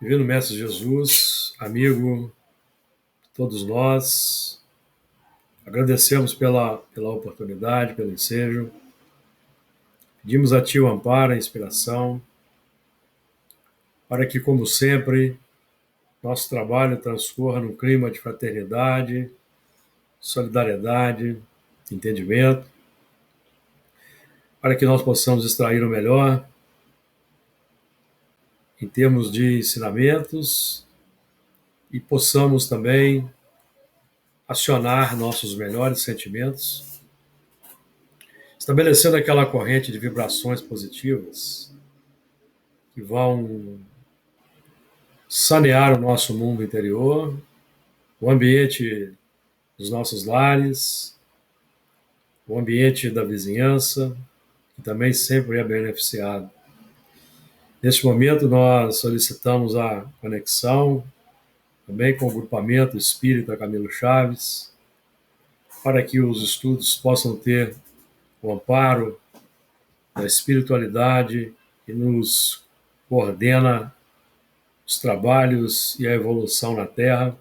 Divino Mestre Jesus, amigo, todos nós, agradecemos pela oportunidade, pelo ensejo. Pedimos a Ti o amparo, a inspiração, para que, como sempre, nosso trabalho transcorra num clima de fraternidade, solidariedade, entendimento, para que nós possamos extrair o melhor em termos de ensinamentos e possamos também acionar nossos melhores sentimentos, estabelecendo aquela corrente de vibrações positivas que vão sanear o nosso mundo interior, o ambiente dos nossos lares, o ambiente da vizinhança, que também sempre é beneficiado. Neste momento, nós solicitamos a conexão também com o grupamento Espírita Camilo Chaves, para que os estudos possam ter o amparo da espiritualidade que nos coordena os trabalhos e a evolução na Terra.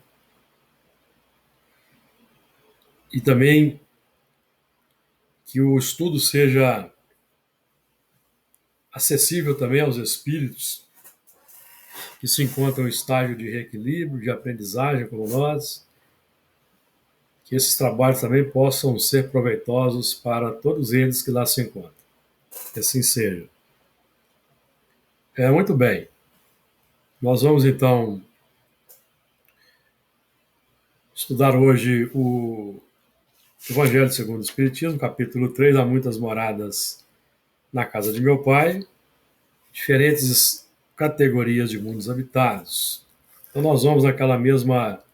E também que o estudo seja acessível também aos espíritos que se encontram em estágio de reequilíbrio, de aprendizagem como nós, que esses trabalhos também possam ser proveitosos para todos eles que lá se encontram. Que assim seja. Muito bem. Nós vamos então estudar hoje o Evangelho segundo o Espiritismo, capítulo 3, Há muitas moradas na casa de meu pai, diferentes categorias de mundos habitados. Então nós vamos naquela mesma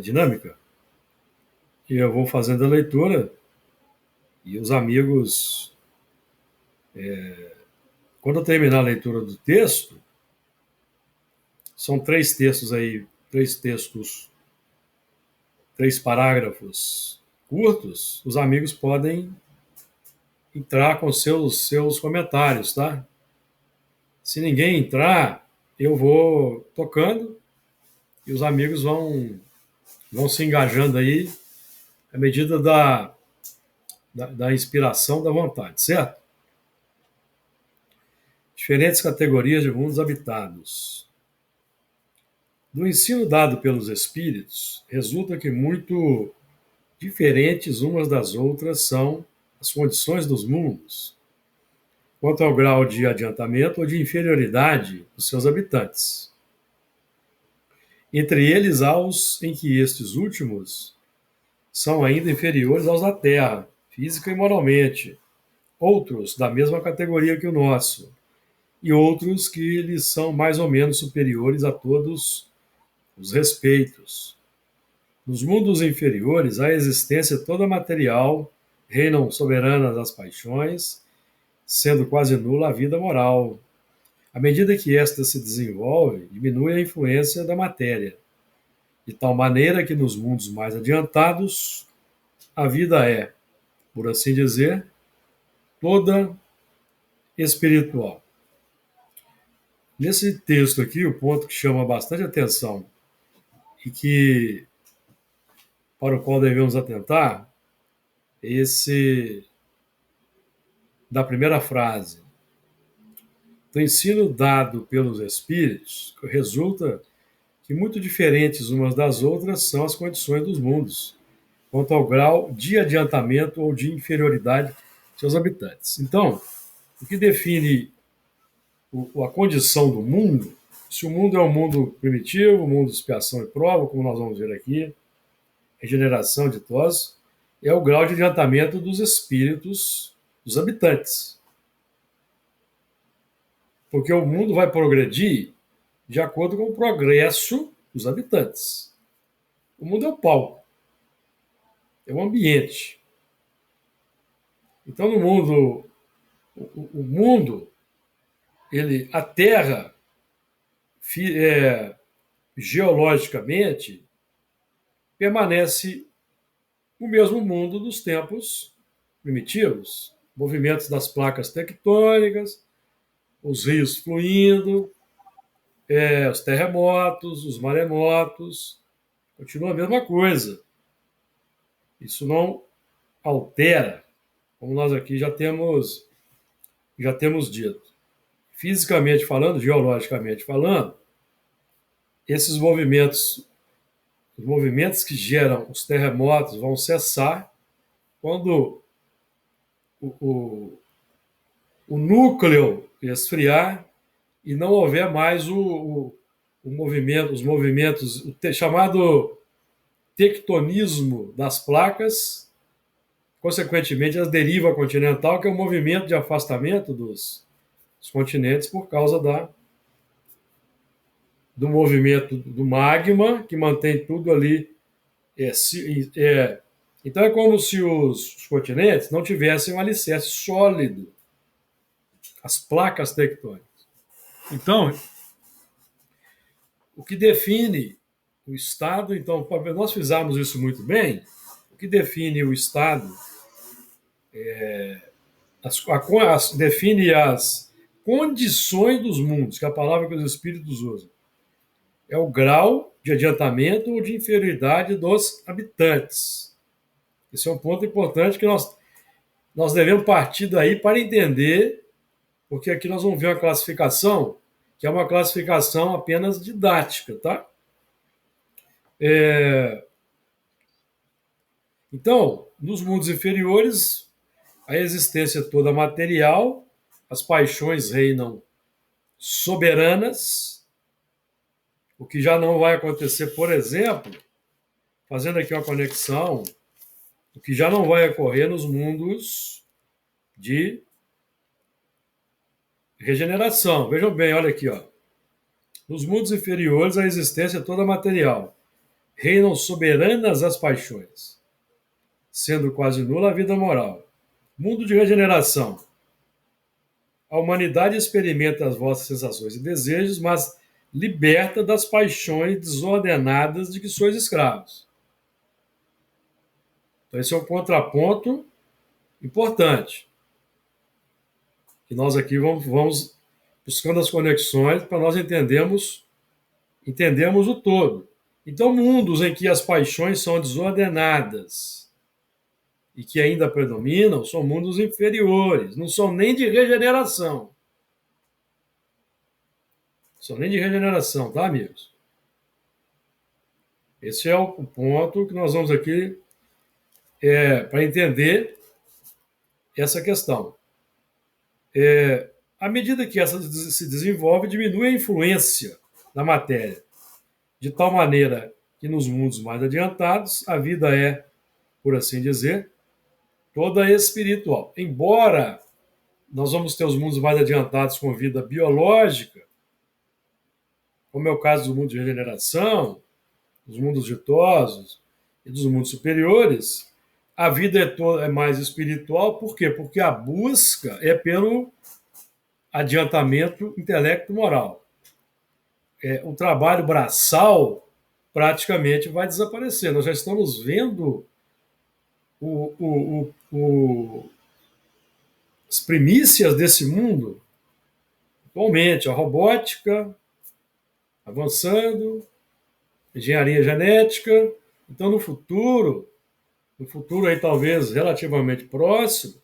dinâmica, e eu vou fazendo a leitura, e os amigos, quando eu terminar a leitura do texto, são três textos aí, três parágrafos curtos, os amigos podem entrar com seus comentários, tá? Se ninguém entrar, eu vou tocando e os amigos vão se engajando aí à medida da inspiração, da vontade, certo? Diferentes categorias de mundos habitados. Do ensino dado pelos espíritos, resulta que muito diferentes umas das outras são as condições dos mundos, quanto ao grau de adiantamento ou de inferioridade dos seus habitantes. Entre eles, há os em que estes últimos são ainda inferiores aos da Terra, física e moralmente, outros da mesma categoria que o nosso, e outros que lhes são mais ou menos superiores a todos os respeitos. Nos mundos inferiores, a existência toda material, reinam soberanas as paixões, sendo quase nula a vida moral. À medida que esta se desenvolve, diminui a influência da matéria, de tal maneira que nos mundos mais adiantados, a vida é, por assim dizer, toda espiritual. Nesse texto aqui, o ponto que chama bastante atenção e para o qual devemos atentar é esse da primeira frase. Do ensino dado pelos espíritos, resulta que muito diferentes umas das outras são as condições dos mundos, quanto ao grau de adiantamento ou de inferioridade de seus habitantes. Então, o que define a condição do mundo, se o mundo é um mundo primitivo, um mundo de expiação e prova, como nós vamos ver aqui, regeneração de todos, é o grau de adiantamento dos espíritos dos habitantes. Porque o mundo vai progredir de acordo com o progresso dos habitantes. O mundo é o palco, é o ambiente. Então, no mundo, o mundo, a Terra, geologicamente, permanece o mesmo mundo dos tempos primitivos. Movimentos das placas tectônicas, os rios fluindo, os terremotos, os maremotos, continua a mesma coisa. Isso não altera, como nós aqui já temos dito. Fisicamente falando, geologicamente falando, esses movimentos, os movimentos que geram os terremotos vão cessar quando o, o núcleo esfriar e não houver mais o movimento, os movimentos, chamado tectonismo das placas, consequentemente a deriva continental, que é o movimento de afastamento dos continentes por causa do movimento do magma, que mantém tudo ali. Então é como se os continentes não tivessem um alicerce sólido, as placas tectônicas. Então, o que define o Estado, então, nós fizemos isso muito bem, o que define o Estado, define as condições dos mundos, que é a palavra que os espíritos usam. É o grau de adiantamento ou de inferioridade dos habitantes. Esse é um ponto importante que nós devemos partir daí para entender, porque aqui nós vamos ver uma classificação, que é uma classificação apenas didática, tá? Então, nos mundos inferiores, a existência toda material, as paixões reinam soberanas, o que já não vai acontecer, por exemplo, fazendo aqui uma conexão, o que já não vai ocorrer nos mundos de regeneração. Vejam bem, olha aqui, ó. Nos mundos inferiores, a existência é toda material. Reinam soberanas as paixões, sendo quase nula a vida moral. Mundo de regeneração. A humanidade experimenta as vossas sensações e desejos, mas liberta das paixões desordenadas de que sois escravos. Então, esse é um contraponto importante. E nós aqui vamos buscando as conexões para nós entendermos o todo. Então, mundos em que as paixões são desordenadas e que ainda predominam são mundos inferiores, não são nem de regeneração. São nem de regeneração, tá, amigos? Esse é o ponto que nós vamos aqui para entender essa questão. À medida que essa se desenvolve, diminui a influência da matéria, de tal maneira que nos mundos mais adiantados a vida é, por assim dizer, toda espiritual. Embora nós vamos ter os mundos mais adiantados com vida biológica, como é o caso do mundo de regeneração, dos mundos ditosos e dos mundos superiores, a vida é mais espiritual. Por quê? Porque a busca é pelo adiantamento intelecto-moral. O trabalho braçal praticamente vai desaparecer. Nós já estamos vendo as primícias desse mundo atualmente, a robótica avançando, engenharia genética. Então, no futuro aí talvez relativamente próximo,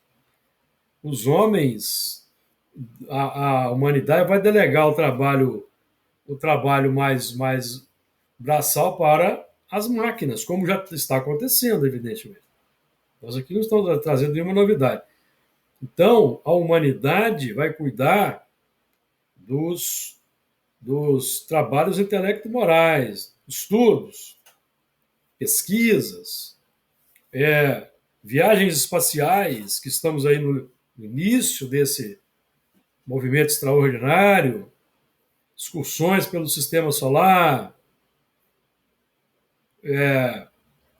os homens, a humanidade vai delegar o trabalho mais braçal para as máquinas, como já está acontecendo, evidentemente. Nós aqui não estamos trazendo nenhuma novidade. Então, a humanidade vai cuidar dos trabalhos intelecto-morais, estudos, pesquisas, viagens espaciais, que estamos aí no início desse movimento extraordinário, excursões pelo sistema solar,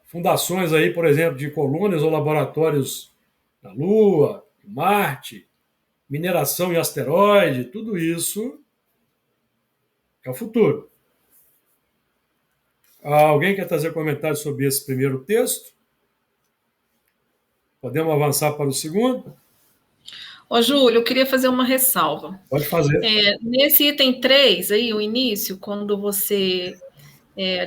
fundações aí, por exemplo, de colônias ou laboratórios na Lua, Marte, mineração em asteroide, tudo isso é o futuro. Alguém quer trazer comentários sobre esse primeiro texto? Podemos avançar para o segundo? Ô, Júlio, eu queria fazer uma ressalva. Pode fazer. Nesse item 3, aí, o início, quando você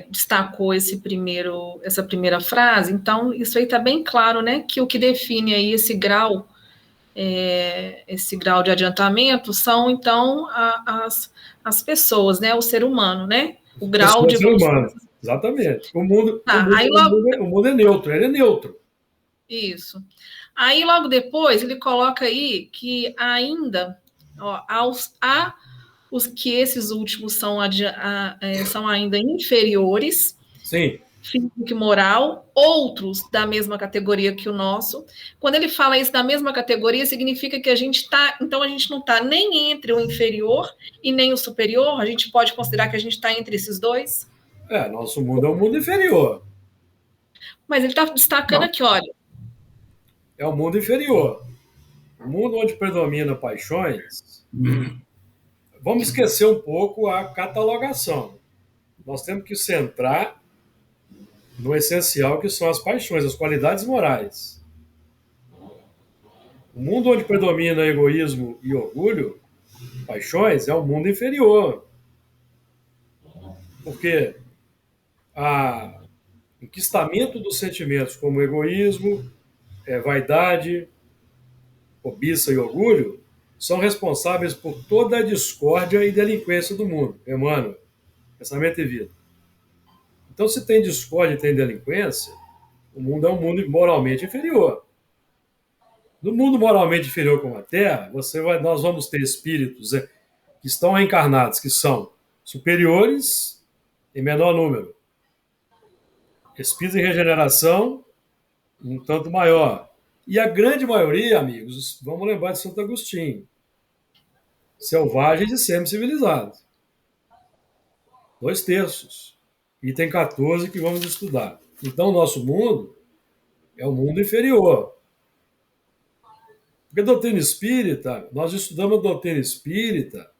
destacou essa primeira frase, então isso aí está bem claro, né? Que o que define aí esse grau de adiantamento são, então, as pessoas, né? O ser humano, né? O grau Pessoa, de ser evolução. humano. Exatamente. O mundo, o Tá, mundo, aí o logo. mundo, o mundo é neutro, ele é neutro. Isso. Aí logo depois ele coloca aí que ainda ó, há os que esses últimos são ainda inferiores, Sim. físico e moral, outros da mesma categoria que o nosso. Quando ele fala isso da mesma categoria, significa que a gente está, então a gente não está nem entre o inferior e nem o superior, a gente pode considerar que a gente está entre esses dois, Nosso mundo é um mundo inferior. mas ele está destacando Não. aqui, olha, É um mundo inferior. Um mundo onde predomina paixões. Vamos esquecer um pouco a catalogação. Nós temos que centrar no essencial que são as paixões, as qualidades morais. O mundo onde predomina egoísmo e orgulho, paixões, é um mundo inferior. Porque a enquistamento dos sentimentos como egoísmo, vaidade, cobiça e orgulho são responsáveis por toda a discórdia e delinquência do mundo. Emmanuel, pensamento e vida. Então, se tem discórdia e tem delinquência, o mundo é um mundo moralmente inferior. No mundo moralmente inferior como a Terra, nós vamos ter espíritos que estão encarnados, que são superiores em menor número. Espíritos em regeneração, um tanto maior. E a grande maioria, amigos, vamos lembrar de Santo Agostinho, selvagens e semi-civilizados. 2/3. Item 14 que vamos estudar. Então, o nosso mundo é um mundo inferior. Porque a doutrina espírita, nós estudamos a doutrina espírita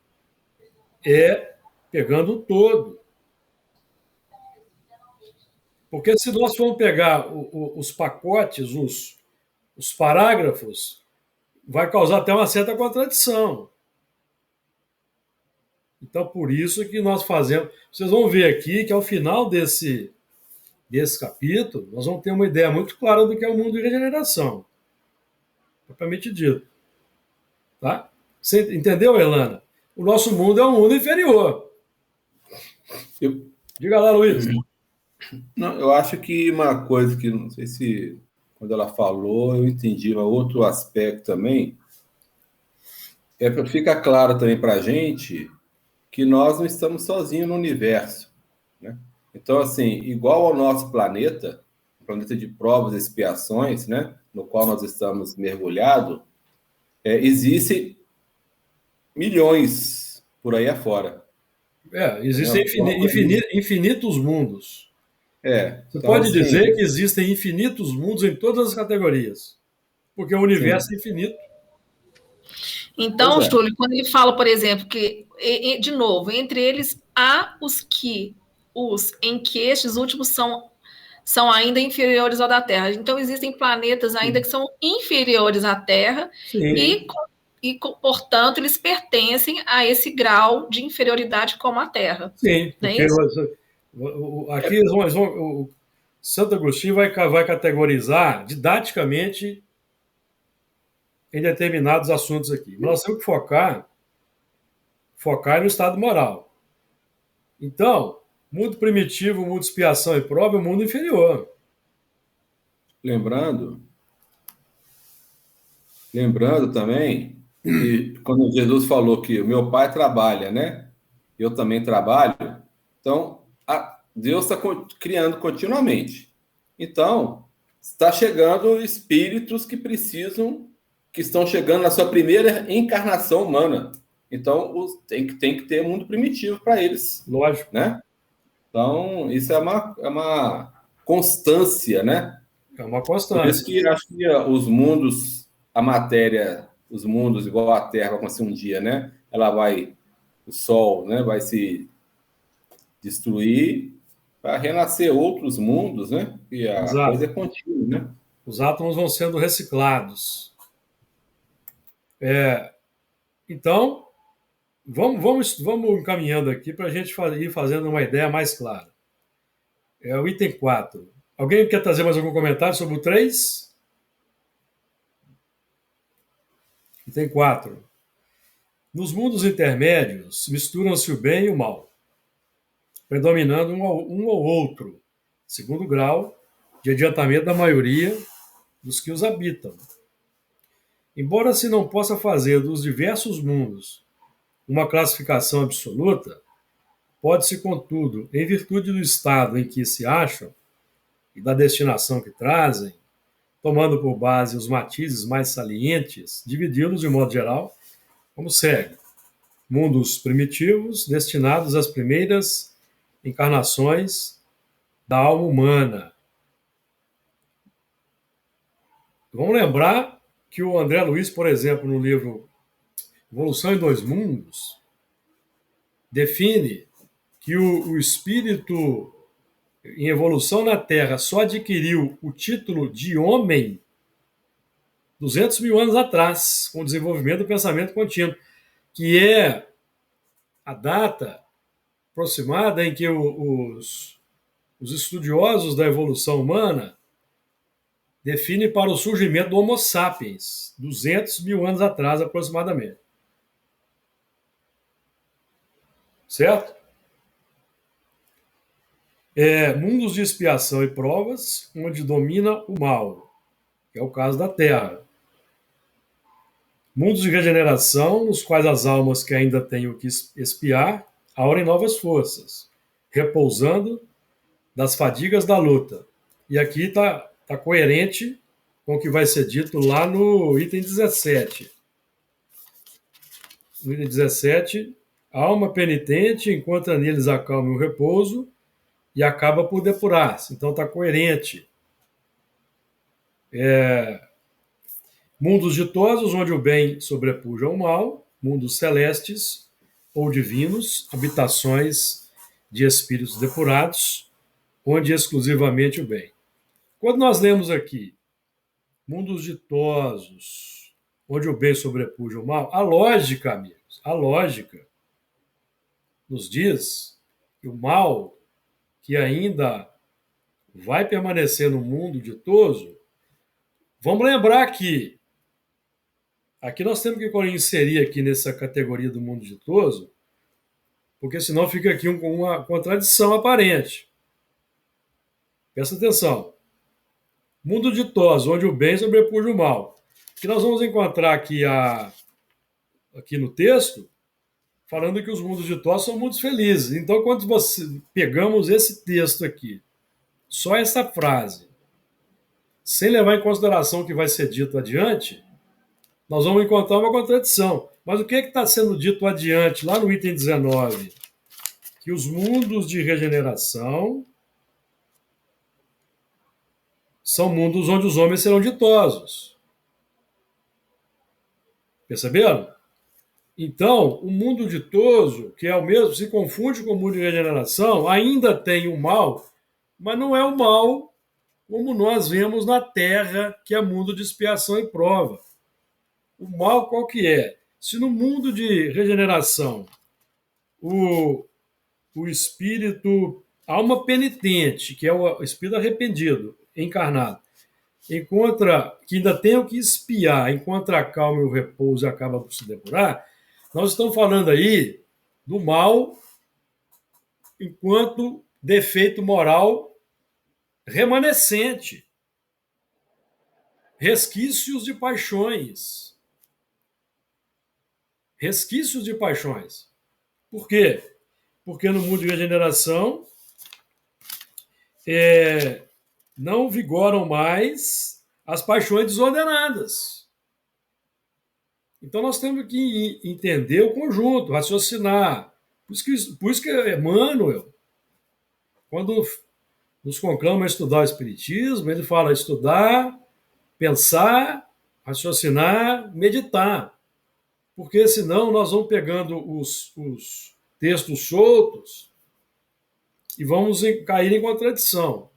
pegando o todo. Porque se nós formos pegar os pacotes, os parágrafos, vai causar até uma certa contradição. Então, por isso que nós fazemos. Vocês vão ver aqui que ao final desse capítulo, nós vamos ter uma ideia muito clara do que é o mundo de regeneração. Propriamente dito. Tá? Você entendeu, Elana? O nosso mundo é um mundo inferior. Diga lá, Luiz. Não, eu acho que uma coisa que, não sei se quando ela falou, eu entendi, mas outro aspecto também, para ficar claro também para a gente que nós não estamos sozinhos no universo, né? Então, assim, igual ao nosso planeta, planeta de provas e expiações, né, no qual nós estamos mergulhados, existem milhões por aí afora. Existem infinitos mundos. Você Então, pode assim, dizer que existem infinitos mundos em todas as categorias, porque o universo é infinito. Então, Júlio, quando ele fala, por exemplo, que, de novo, entre eles há os em que estes últimos são ainda inferiores ao da Terra. Então, existem planetas ainda que são inferiores à Terra portanto, eles pertencem a esse grau de inferioridade como a Terra. Sim, porque aqui o Santo Agostinho vai categorizar didaticamente em determinados assuntos aqui. Nós temos que focar no estado moral. Então, mundo primitivo, mundo expiação e prova é o mundo inferior. Lembrando também que quando Jesus falou que o meu pai trabalha, né? Eu também trabalho. Então, Deus está criando continuamente. Então, está chegando espíritos que estão chegando na sua primeira encarnação humana. Então, tem que ter mundo primitivo para eles. Lógico. Né? Então, isso é uma constância, né? É uma constância. Por isso que acho que os mundos, a matéria, os mundos, igual a Terra, vai acontecer um dia, né? O Sol, né? Vai se destruir para renascer outros mundos, né? E a coisa é contínua, né? Os átomos vão sendo reciclados. Então, vamos encaminhando aqui para a gente ir fazendo uma ideia mais clara. É o item 4. Alguém quer trazer mais algum comentário sobre o 3? Item 4. Nos mundos intermédios, misturam-se o bem e o mal, predominando um ou outro, segundo grau de adiantamento da maioria dos que os habitam. Embora se não possa fazer dos diversos mundos uma classificação absoluta, pode-se, contudo, em virtude do estado em que se acham e da destinação que trazem, tomando por base os matizes mais salientes, dividi-los, de modo geral, como segue: mundos primitivos, destinados às primeiras encarnações da alma humana. Vamos lembrar que o André Luiz, por exemplo, no livro Evolução em Dois Mundos, define que o espírito em evolução na Terra só adquiriu o título de homem 200 mil anos atrás, com o desenvolvimento do pensamento contínuo, que é a data aproximada em que os estudiosos da evolução humana definem para o surgimento do Homo sapiens, 200 mil anos atrás, aproximadamente. Certo? Mundos de expiação e provas, onde domina o mal, que é o caso da Terra. Mundos de regeneração, nos quais as almas que ainda têm o que expiar aurem novas forças, repousando das fadigas da luta. E aqui está coerente com o que vai ser dito lá no item 17. No item 17, a alma penitente encontra neles a calma e o repouso e acaba por depurar-se. Então está coerente. Mundos ditosos, onde o bem sobrepuja o mal, mundos celestes ou divinos, habitações de espíritos depurados, onde exclusivamente o bem. Quando nós lemos aqui mundos ditosos, onde o bem sobrepuja o mal, a lógica, amigos, a lógica nos diz que o mal que ainda vai permanecer no mundo ditoso, vamos lembrar que aqui nós temos que inserir aqui nessa categoria do mundo ditoso, porque senão fica aqui uma contradição aparente. Presta atenção. Mundo ditoso, onde o bem sobrepuja o mal. Que nós vamos encontrar aqui no texto, falando que os mundos ditosos são mundos felizes. Então, quando pegamos esse texto aqui, só essa frase, sem levar em consideração o que vai ser dito adiante, nós vamos encontrar uma contradição. Mas o que está sendo dito adiante, lá no item 19? Que os mundos de regeneração são mundos onde os homens serão ditosos. Perceberam? Então, o mundo ditoso, que é o mesmo, se confunde com o mundo de regeneração, ainda tem o mal, mas não é o mal como nós vemos na Terra, que é mundo de expiação e prova. O mal qual que é? Se no mundo de regeneração o espírito, a alma penitente, que é o espírito arrependido, encarnado, que ainda tem o que expiar, encontra a calma e o repouso e acaba por se depurar, nós estamos falando aí do mal enquanto defeito moral remanescente, resquícios de paixões. Resquícios de paixões. Por quê? Porque no mundo de regeneração não vigoram mais as paixões desordenadas. Então nós temos que entender o conjunto, raciocinar. Por isso que Emmanuel, quando nos conclama a estudar o Espiritismo, ele fala estudar, pensar, raciocinar, meditar. Porque senão nós vamos pegando os textos soltos e vamos cair em contradição.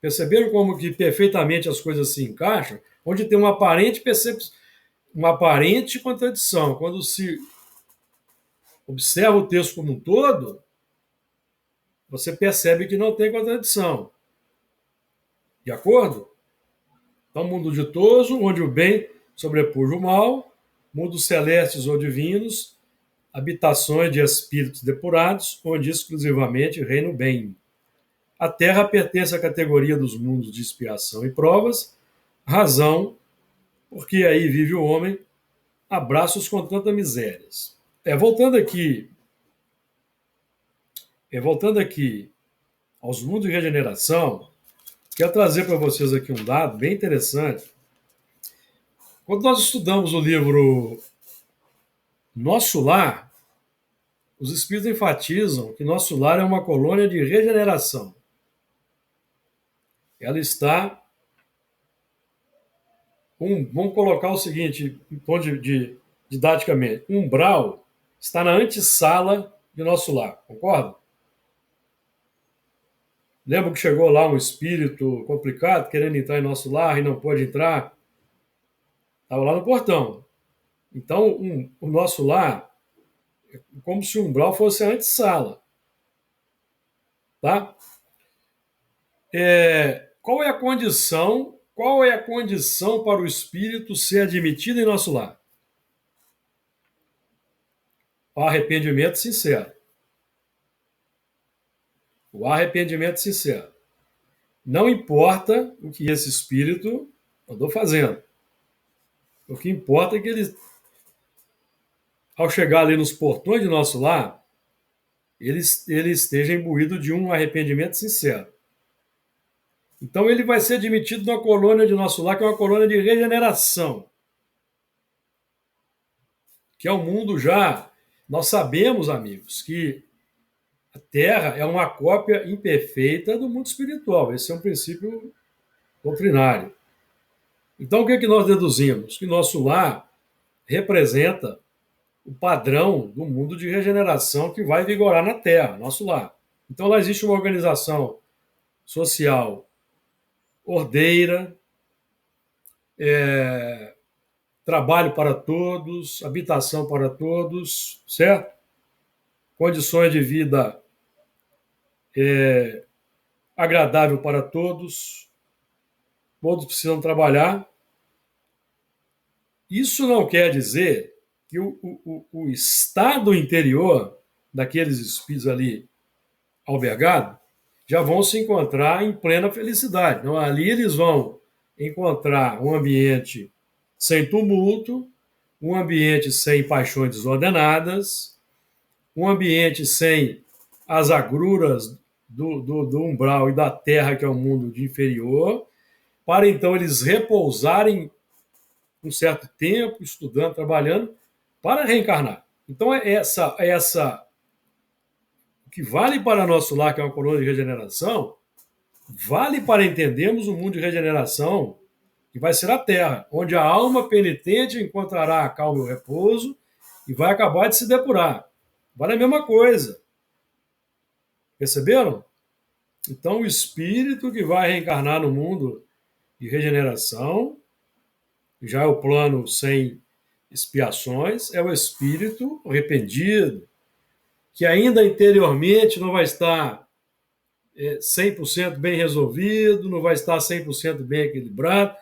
Perceberam como que perfeitamente as coisas se encaixam? Onde tem uma aparente percepção, uma aparente contradição. Quando se observa o texto como um todo, você percebe que não tem contradição. De acordo? Então, mundo ditoso, onde o bem sobrepuja o mal, mundos celestes ou divinos, habitações de espíritos depurados, onde exclusivamente reina o bem. A Terra pertence à categoria dos mundos de expiação e provas, razão, porque aí vive o homem, abraços com tantas misérias. Voltando aqui aos mundos de regeneração, quero trazer para vocês aqui um dado bem interessante. Quando nós estudamos o livro Nosso Lar, os espíritos enfatizam que nosso lar é uma colônia de regeneração. Ela está, vamos colocar o seguinte, didaticamente, um umbral está na antessala de nosso lar, concorda? Lembra que chegou lá um espírito complicado, querendo entrar em nosso lar e não pôde entrar? Estava lá no portão. Então, o nosso lar é como se o umbral fosse a antessala. Tá? Qual é a condição para o espírito ser admitido em nosso lar? O arrependimento sincero. O arrependimento sincero. Não importa o que esse espírito andou fazendo. O que importa é que ele, ao chegar ali nos portões de nosso lar, ele esteja imbuído de um arrependimento sincero. Então ele vai ser admitido na colônia de nosso lar, que é uma colônia de regeneração. Que é um mundo já... Nós sabemos, amigos, que a Terra é uma cópia imperfeita do mundo espiritual. Esse é um princípio doutrinário. Então, o que é que nós deduzimos? Que nosso lar representa o padrão do mundo de regeneração que vai vigorar na Terra, nosso lar. Então, lá existe uma organização social ordeira, trabalho para todos, habitação para todos, certo? Condições de vida agradável para todos, todos precisam trabalhar. Isso não quer dizer que o estado interior daqueles espíritos ali albergados já vão se encontrar em plena felicidade. Então, ali eles vão encontrar um ambiente sem tumulto, um ambiente sem paixões desordenadas, um ambiente sem as agruras do umbral e da terra, que é o mundo de inferior, para então eles repousarem um certo tempo, estudando, trabalhando, para reencarnar. Então, o que vale para nosso lar, que é uma colônia de regeneração, vale para entendermos o mundo de regeneração, que vai ser a Terra, onde a alma penitente encontrará a calma e o repouso e vai acabar de se depurar. Vale a mesma coisa. Perceberam? Então, o espírito que vai reencarnar no mundo de regeneração, já é o plano sem expiações, é o espírito arrependido, que ainda interiormente não vai estar 100% bem resolvido, não vai estar 100% bem equilibrado,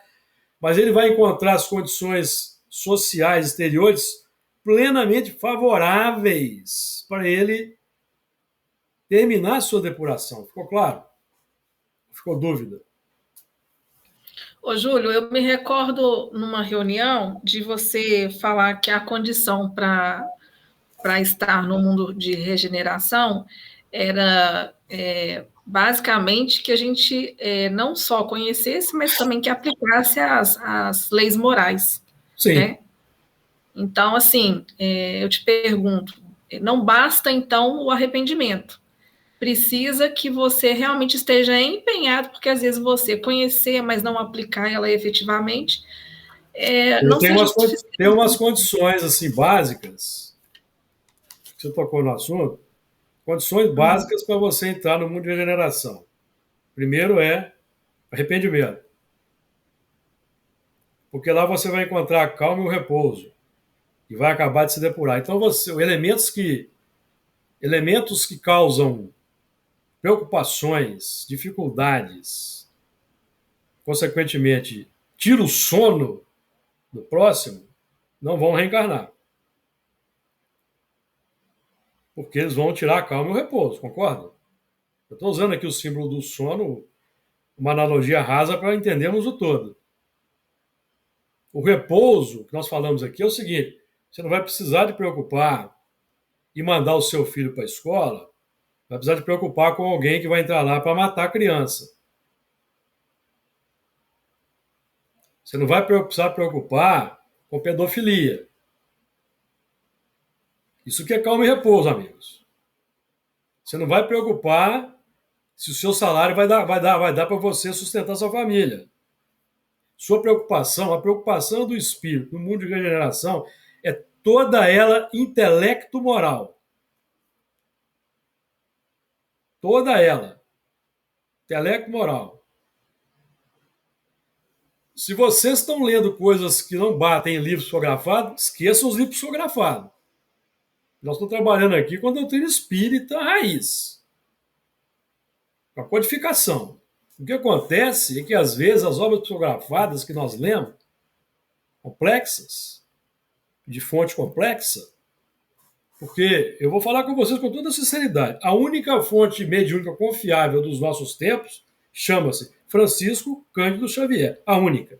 mas ele vai encontrar as condições sociais exteriores plenamente favoráveis para ele terminar a sua depuração. Ficou claro? Ficou dúvida? Ô, Júlio, eu me recordo numa reunião de você falar que a condição para estar no mundo de regeneração era basicamente que a gente não só conhecesse, mas também que aplicasse as leis morais. Sim. Né? Então, assim, eu te pergunto, não basta, então, o arrependimento. Precisa que você realmente esteja empenhado, porque às vezes você conhecer, mas não aplicar ela efetivamente, não tem seja tem umas condições assim básicas, que você tocou no assunto, condições básicas para você entrar no mundo de regeneração. Primeiro é arrependimento. porque lá você vai encontrar a calma e o repouso, e vai acabar de se depurar. Então, elementos que causam preocupações, dificuldades, consequentemente, tira o sono do próximo, não vão reencarnar. Porque eles vão tirar a calma e o repouso, concorda? Eu estou usando aqui o símbolo do sono, uma analogia rasa para entendermos o todo. O repouso que nós falamos aqui é o seguinte: você não vai precisar de preocupar e mandar o seu filho para a escola, vai precisar de preocupar com alguém que vai entrar lá para matar a criança. Você não vai precisar preocupar com pedofilia. Isso que é calma e repouso, amigos. Você não vai preocupar se o seu salário vai dar para você sustentar sua família. Sua preocupação, a preocupação do espírito no mundo de regeneração é toda ela intelecto-moral. Toda ela. Intelecto-moral. Se vocês estão lendo coisas que não batem em livros psicografados, esqueçam os livros psicografados. Nós estamos trabalhando aqui com a doutrina espírita raiz. Com a codificação. O que acontece é que, às vezes, as obras psicografadas que nós lemos, complexas, de fonte complexa, porque eu vou falar com vocês com toda sinceridade, a única fonte mediúnica confiável dos nossos tempos chama-se Francisco Cândido Xavier. A única.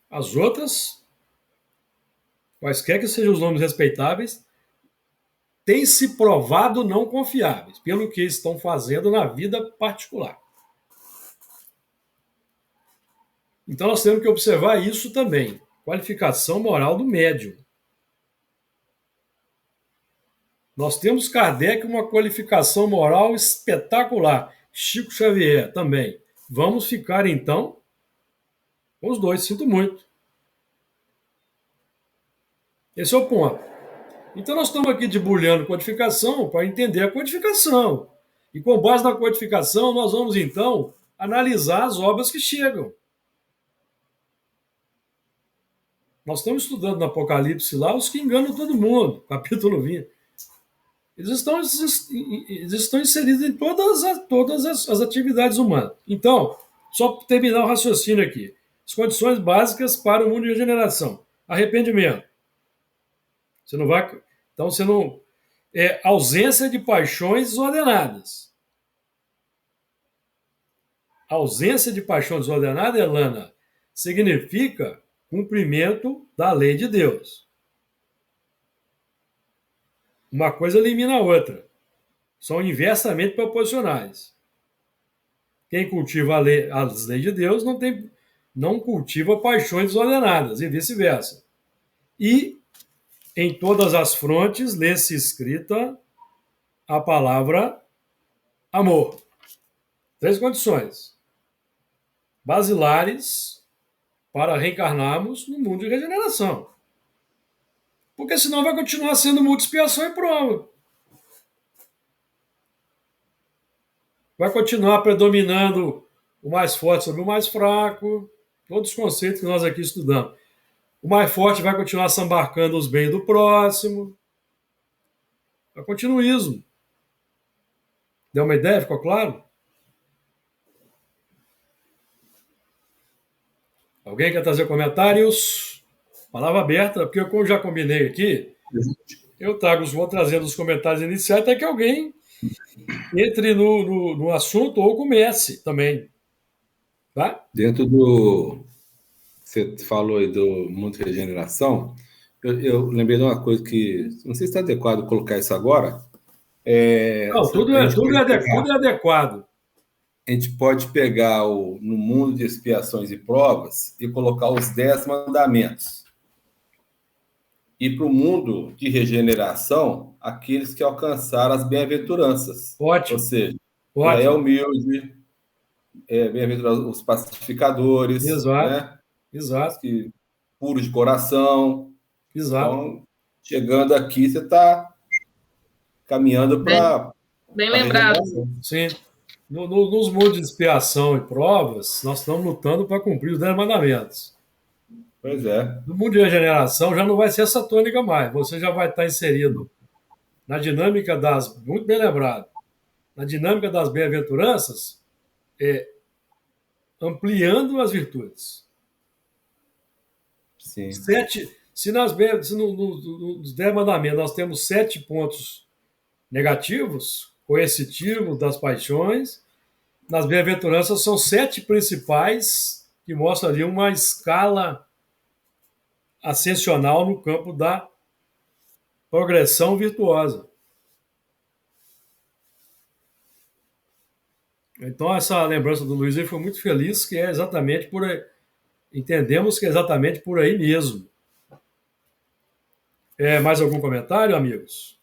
As outras, quaisquer que sejam os nomes respeitáveis, têm se provado não confiáveis, pelo que estão fazendo na vida particular. Então nós temos que observar isso também. Qualificação moral do médium. Nós temos Kardec uma qualificação moral espetacular. Chico Xavier também. Vamos ficar, então, com os dois. Sinto muito. Esse é o ponto. Então, nós estamos aqui debulhando codificação para entender a codificação. E, com base na codificação, nós vamos, então, analisar as obras que chegam. Nós estamos estudando no Apocalipse lá os que enganam todo mundo, capítulo 20. Eles estão inseridos em todas as atividades humanas. Então, só para terminar o raciocínio aqui. As condições básicas para o mundo de regeneração. Arrependimento. Você não vai... Então, você não... ausência de paixões desordenadas. Ausência de paixão desordenada, Elana, significa cumprimento da lei de Deus. Uma coisa elimina a outra. São inversamente proporcionais. Quem cultiva as leis de Deus não cultiva paixões desordenadas, e vice-versa. E, em todas as frontes, lê-se escrita a palavra amor. 3 condições basilares para reencarnarmos no mundo de regeneração. Porque senão vai continuar sendo muita expiação e prova. Vai continuar predominando o mais forte sobre o mais fraco. Todos os conceitos que nós aqui estudamos. O mais forte vai continuar sambarcando os bens do próximo. É continuismo. Deu uma ideia? Ficou claro? Alguém quer trazer comentários? Palavra aberta, porque como eu já combinei aqui, vou trazendo os comentários iniciais até que alguém entre no assunto ou comece também. Tá? Dentro do... Você falou aí do mundo de regeneração, eu lembrei de uma coisa que... Não sei se está adequado colocar isso agora. Não, tudo é adequado. A gente pode pegar no mundo de expiações e provas e colocar os 10 mandamentos. E para o mundo de regeneração, aqueles que alcançaram as bem-aventuranças. Ótimo. Ou seja, é humilde, bem-aventurados os pacificadores, exato, né? Exato. Puros de coração. Exato. Então, chegando aqui, você está caminhando para... Bem lembrado. Sim. Nos mundos de expiação e provas, nós estamos lutando para cumprir os 10 mandamentos. Pois é. No mundo de regeneração já não vai ser essa tônica mais. Você já vai estar inserido na dinâmica das... Muito bem lembrado. Na dinâmica das bem-aventuranças, ampliando as virtudes. Sim. Se nos 10 mandamentos nós temos 7 pontos negativos, coercitivos das paixões, nas bem-aventuranças são 7 principais que mostram ali uma escala ascensional no campo da progressão virtuosa. Então, essa lembrança do Luiz foi muito feliz, que é exatamente por aí. Entendemos que é exatamente por aí mesmo. Mais algum comentário, amigos?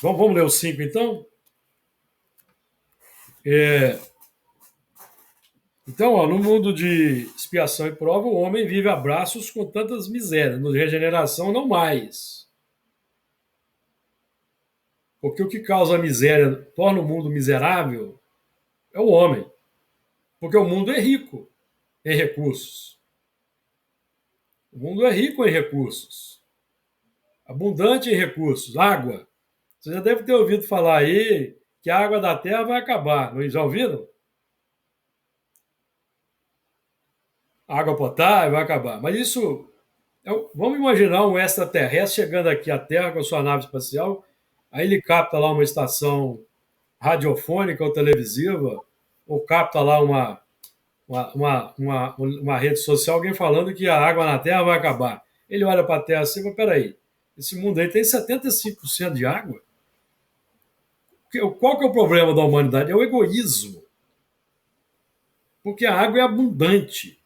Vamos ler os 5, então? Então, no mundo de expiação e prova, o homem vive a braços com tantas misérias. No de regeneração, não mais. Porque o que causa a miséria, torna o mundo miserável, é o homem. Porque o mundo é rico em recursos. O mundo é rico em recursos. Abundante em recursos. Água. Você já deve ter ouvido falar aí que a água da terra vai acabar. Não já ouviram? A água potável vai acabar. Mas isso... Vamos imaginar um extraterrestre chegando aqui à Terra com a sua nave espacial. Aí ele capta lá uma estação radiofônica ou televisiva, ou capta lá uma rede social, alguém falando que a água na Terra vai acabar. Ele olha para a Terra assim, mas peraí, esse mundo aí tem 75% de água? Qual que é o problema da humanidade? É o egoísmo. Porque a água é abundante.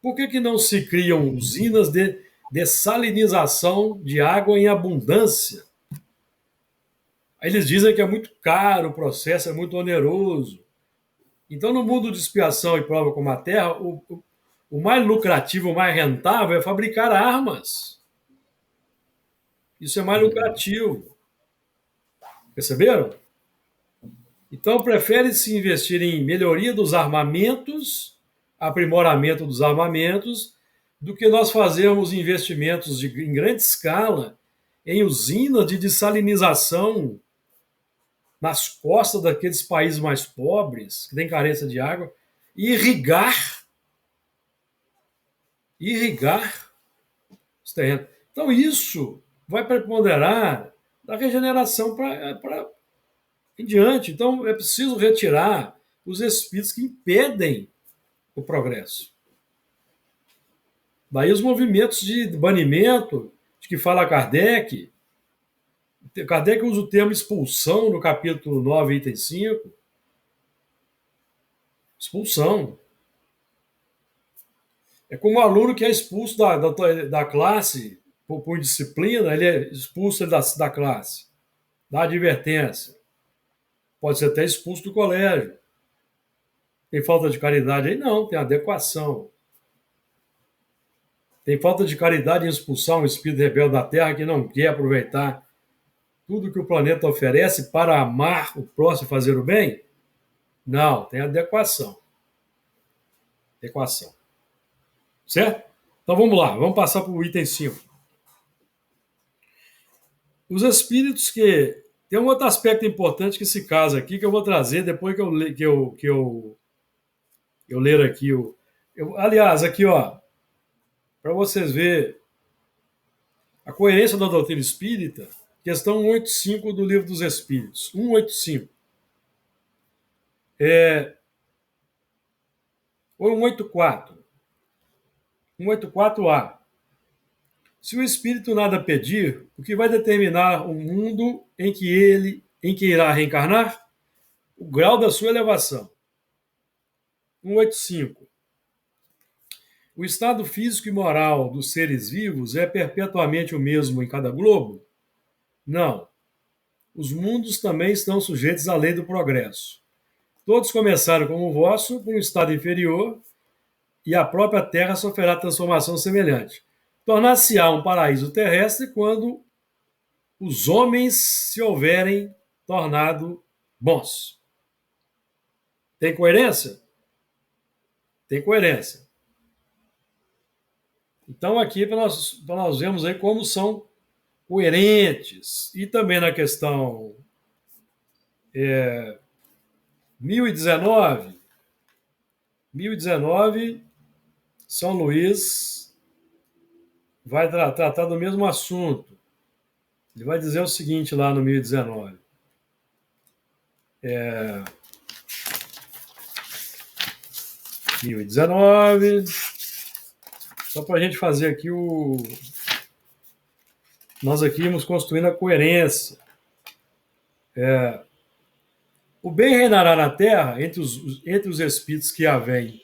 Por que não se criam usinas de dessalinização de água em abundância? Aí eles dizem que é muito caro o processo, é muito oneroso. Então, no mundo de expiação e prova como a Terra, o mais lucrativo, o mais rentável é fabricar armas. Isso é mais lucrativo. Perceberam? Então, prefere-se investir em melhoria dos armamentos, aprimoramento dos armamentos, do que nós fazermos investimentos em grande escala em usinas de dessalinização nas costas daqueles países mais pobres, que têm carência de água, e irrigar os terrenos. Então, isso vai preponderar da regeneração para em diante. Então, é preciso retirar os espíritos que impedem o progresso. Daí os movimentos de banimento, de que fala Kardec. Kardec usa o termo expulsão no capítulo 9, item 5. Expulsão. É como um aluno que é expulso da classe por indisciplina, ele é expulso da classe, dá advertência. Pode ser até expulso do colégio. Tem falta de caridade aí? Não, tem adequação. Tem falta de caridade em expulsar um espírito rebelde da Terra que não quer aproveitar tudo que o planeta oferece para amar o próximo e fazer o bem? Não, tem adequação. Adequação. Certo? Então vamos lá, vamos passar para o item 5. Os espíritos que... Tem um outro aspecto importante que se casa aqui, que eu vou trazer depois que eu ler aqui. Aliás, aqui, ó, para vocês verem a coerência da doutrina espírita, questão 185 do Livro dos Espíritos. 185. Ou 184. 184A. Se o espírito nada pedir, o que vai determinar o mundo em que irá reencarnar? O grau da sua elevação. 185. O estado físico e moral dos seres vivos é perpetuamente o mesmo em cada globo? Não. Os mundos também estão sujeitos à lei do progresso. Todos começaram como o vosso, por um estado inferior, e a própria Terra sofrerá transformação semelhante. Tornar-se-á um paraíso terrestre quando os homens se houverem tornado bons. Tem coerência? Tem coerência. Então, aqui, para nós vermos aí como são coerentes. E também na questão 1019, São Luís vai tratar do mesmo assunto. Ele vai dizer o seguinte lá no 1019. 1019, só para a gente fazer aqui nós aqui íamos construindo a coerência. O bem reinará na terra entre os espíritos que havem.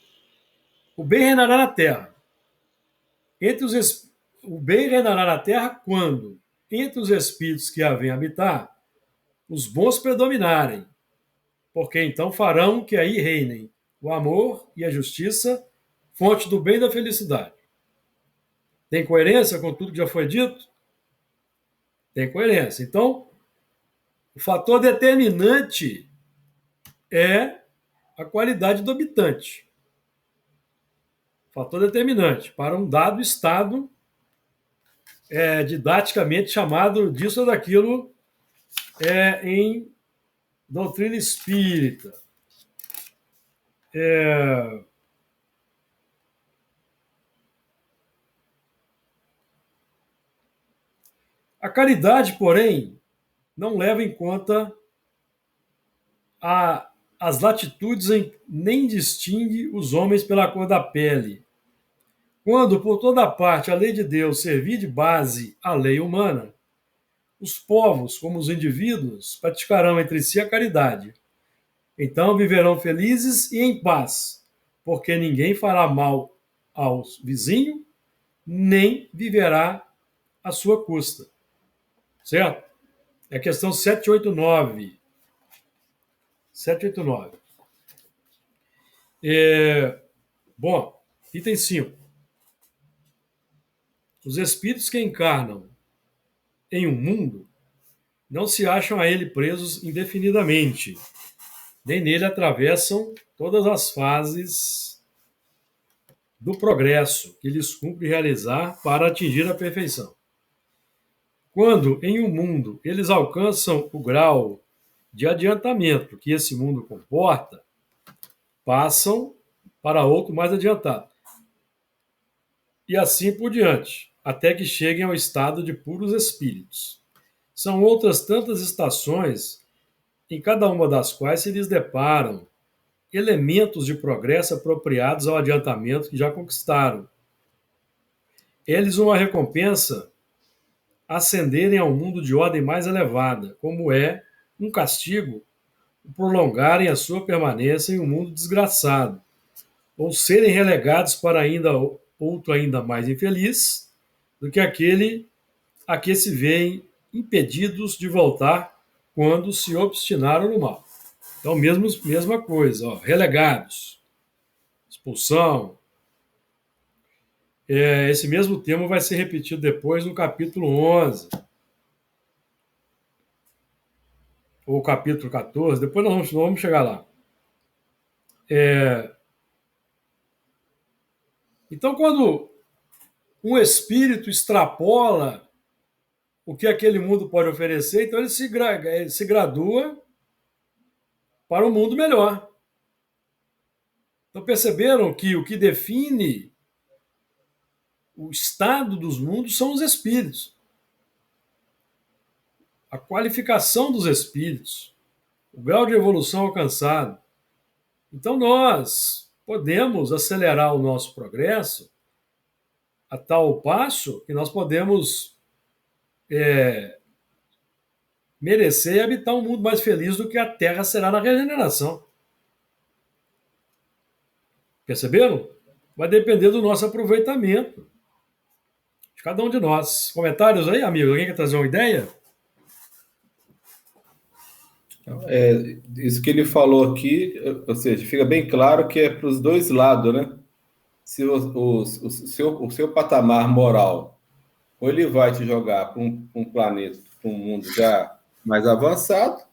O bem reinará na terra. O bem reinará na terra quando, entre os espíritos que havem habitar, os bons predominarem, porque então farão que aí reinem o amor e a justiça, fonte do bem e da felicidade. Tem coerência com tudo que já foi dito? Tem coerência. Então, o fator determinante é a qualidade do habitante. Fator determinante para um dado estado didaticamente chamado disso ou daquilo em doutrina espírita. A caridade, porém, não leva em conta as latitudes nem distingue os homens pela cor da pele. Quando, por toda parte, a lei de Deus servir de base à lei humana, os povos, como os indivíduos, praticarão entre si a caridade. Então viverão felizes e em paz, porque ninguém fará mal ao vizinho, nem viverá à sua custa. Certo? É a questão 789. 789. Bom, item 5. Os espíritos que encarnam em um mundo não se acham a ele presos indefinidamente, nem nele atravessam todas as fases do progresso que lhes cumpre realizar para atingir a perfeição. Quando, em um mundo, eles alcançam o grau de adiantamento que esse mundo comporta, passam para outro mais adiantado. E assim por diante, até que cheguem ao estado de puros espíritos. São outras tantas estações, em cada uma das quais se lhes deparam elementos de progresso apropriados ao adiantamento que já conquistaram. Eles uma recompensa ascenderem ao mundo de ordem mais elevada, como é um castigo prolongarem a sua permanência em um mundo desgraçado, ou serem relegados para outro ainda mais infeliz do que aquele a que se veem impedidos de voltar quando se obstinaram no mal. Então, mesma coisa, relegados, expulsão. Esse mesmo tema vai ser repetido depois no capítulo 11, ou capítulo 14, depois nós vamos chegar lá. Então, quando um espírito extrapola o que aquele mundo pode oferecer, então ele se gradua para um mundo melhor. Então, perceberam que o que define o estado dos mundos são os espíritos. A qualificação dos espíritos, o grau de evolução alcançado. Então, nós podemos acelerar o nosso progresso a tal passo que nós podemos merecer e habitar um mundo mais feliz do que a Terra será na regeneração. Perceberam? Vai depender do nosso aproveitamento. De cada um de nós. Comentários aí, amigo? Alguém quer trazer uma ideia? Isso que ele falou aqui, ou seja, fica bem claro que é para os dois lados, né? Se o seu patamar moral, ou ele vai te jogar para um planeta, para um mundo já mais avançado,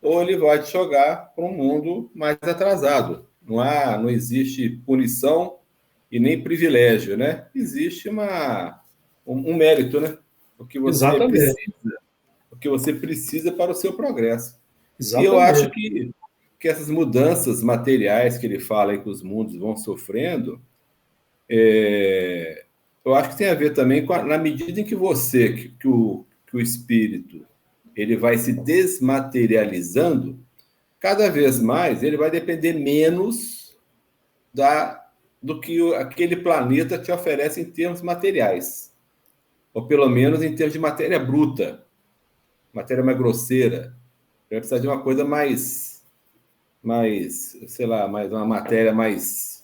ou ele vai te jogar para um mundo mais atrasado. Não existe punição e nem privilégio, né? Existe um mérito, né? O que você precisa para o seu progresso. Exatamente. E eu acho que essas mudanças materiais que ele fala aí que os mundos vão sofrendo, eu acho que tem a ver também na medida em que que o espírito, ele vai se desmaterializando, cada vez mais ele vai depender menos do que aquele planeta te oferece em termos materiais. Ou pelo menos em termos de matéria bruta, matéria mais grosseira. Vai precisar de uma coisa mais, sei lá, uma matéria mais,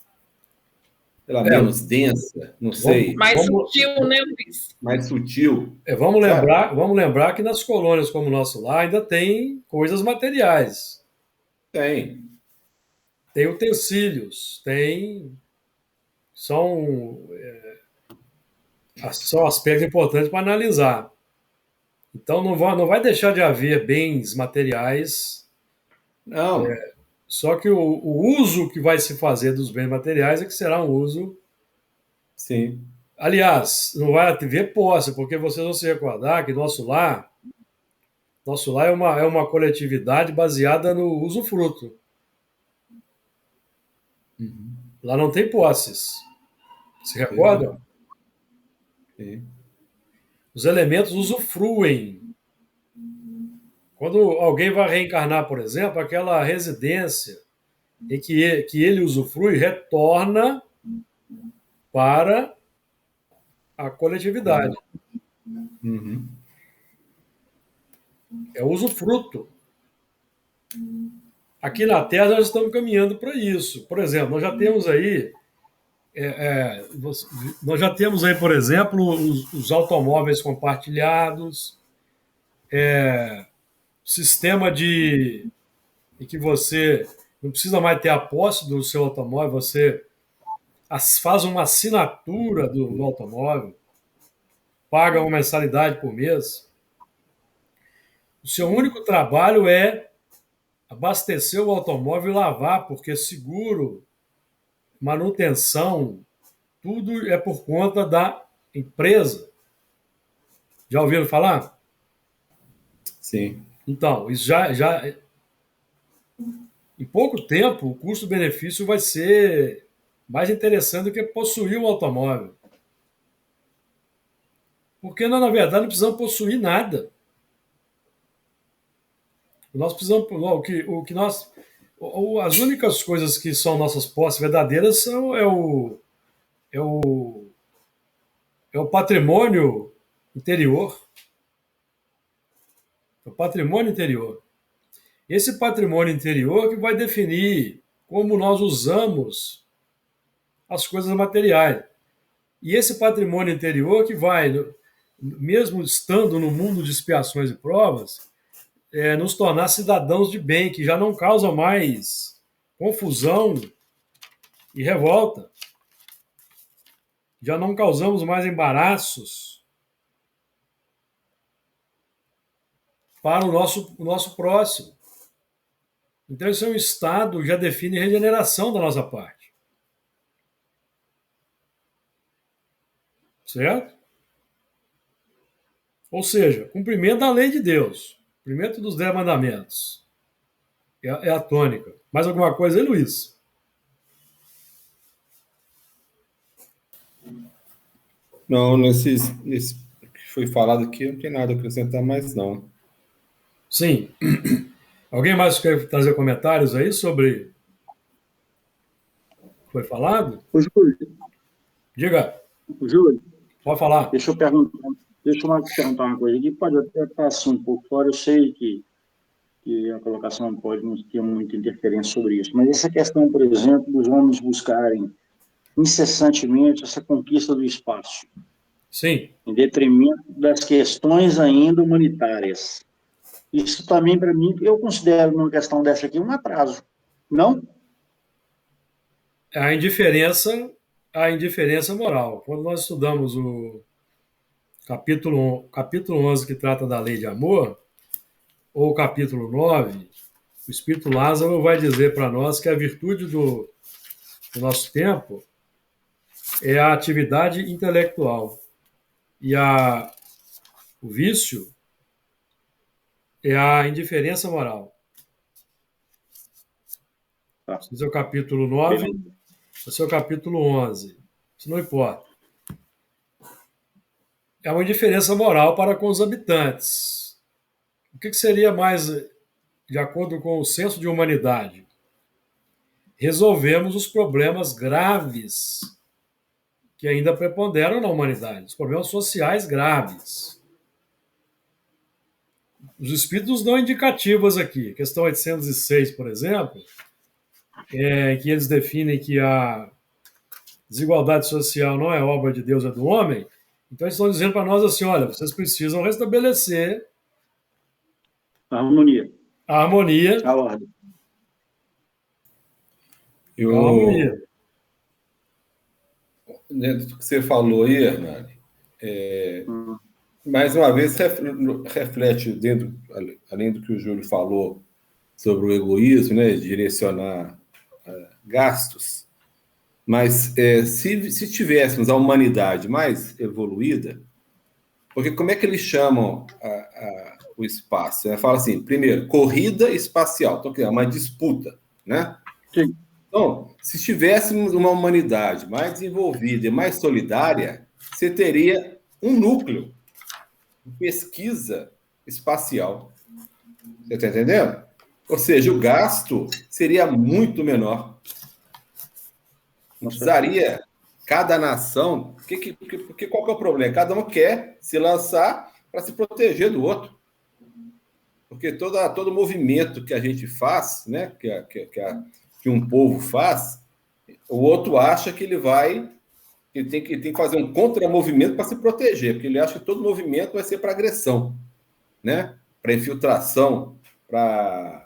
sei lá, menos densa, não sei. Mais sutil, né, Luiz? Mais sutil. Vamos lembrar que nas colônias como o nosso lar ainda tem coisas materiais. Tem utensílios, são aspectos importantes para analisar. Então, não vai deixar de haver bens materiais. Não. Só que o uso que vai se fazer dos bens materiais é que será um uso... Sim. Aliás, não vai haver posse, porque vocês vão se recordar que nosso lar é uma coletividade baseada no usufruto. Uhum. Lá não tem posses. Se recordam? Sim. Os elementos usufruem. Quando alguém vai reencarnar, por exemplo, aquela residência em que ele usufrui retorna para a coletividade. Uhum. É usufruto. Aqui na Terra nós estamos caminhando para isso. Por exemplo, nós já temos aí, por exemplo, os automóveis compartilhados, sistema em que você não precisa mais ter a posse do seu automóvel, você faz uma assinatura do automóvel, paga uma mensalidade por mês. O seu único trabalho é abastecer o automóvel e lavar, porque seguro, manutenção, tudo é por conta da empresa. Já ouviram falar? Sim. Então, isso já em pouco tempo, o custo-benefício vai ser mais interessante do que possuir um automóvel. Porque, na verdade, não precisamos possuir nada. Nós precisamos... As únicas coisas que são nossas posses verdadeiras é o patrimônio interior. O patrimônio interior. Esse patrimônio interior que vai definir como nós usamos as coisas materiais. E esse patrimônio interior que vai, mesmo estando no mundo de expiações e provas, nos tornar cidadãos de bem, que já não causam mais confusão e revolta. Já não causamos mais embaraços para o nosso próximo. Então, esse é um estado que já define regeneração da nossa parte. Certo? Ou seja, cumprimento da lei de Deus. Cumprimento dos 10 mandamentos. É a tônica. Mais alguma coisa aí, Luiz? Não, nesse que foi falado aqui, não tem nada a acrescentar mais, não. Sim. Alguém mais quer trazer comentários aí sobre o que foi falado? O Júlio. Diga. O Júlio. Pode falar. Deixa eu perguntar uma coisa aqui, pode até estar assim um pouco fora, eu sei que a colocação não pode não ter muita interferência sobre isso, mas essa questão, por exemplo, dos homens buscarem incessantemente essa conquista do espaço. Sim. Em detrimento das questões ainda humanitárias. Isso também, para mim, eu considero uma questão dessa aqui um atraso. Não? A indiferença moral. Quando nós estudamos o capítulo 11, que trata da lei de amor, ou o capítulo 9, o Espírito Lázaro vai dizer para nós que a virtude do nosso tempo é a atividade intelectual e o vício é a indiferença moral. Esse é o capítulo 9, esse é o capítulo 11. Isso não importa. É uma indiferença moral para com os habitantes. O que seria mais, de acordo com o senso de humanidade? Resolvemos os problemas graves que ainda preponderam na humanidade, os problemas sociais graves. Os espíritos dão indicativas aqui. Questão 806, por exemplo, em que eles definem que a desigualdade social não é obra de Deus, é do homem. Então, eles estão dizendo para nós assim, olha, vocês precisam restabelecer a harmonia. A harmonia. A ordem. A harmonia. Dentro do que você falou aí, Hernani, mais uma vez reflete dentro, além do que o Júlio falou sobre o egoísmo, né, direcionar gastos, mas se tivéssemos a humanidade mais evoluída, porque como é que eles chamam o espaço? Fala assim, primeiro, corrida espacial, então é uma disputa, né? Sim. Então, se tivéssemos uma humanidade mais desenvolvida e mais solidária, você teria um núcleo de pesquisa espacial. Você está entendendo? Ou seja, o gasto seria muito menor. Não precisaria cada nação... Porque qual que é o problema? Cada um quer se lançar para se proteger do outro. Porque todo movimento que a gente faz, né, que um povo faz, o outro acha que ele tem que fazer um contramovimento para se proteger, porque ele acha que todo movimento vai ser para agressão, né? Para infiltração, para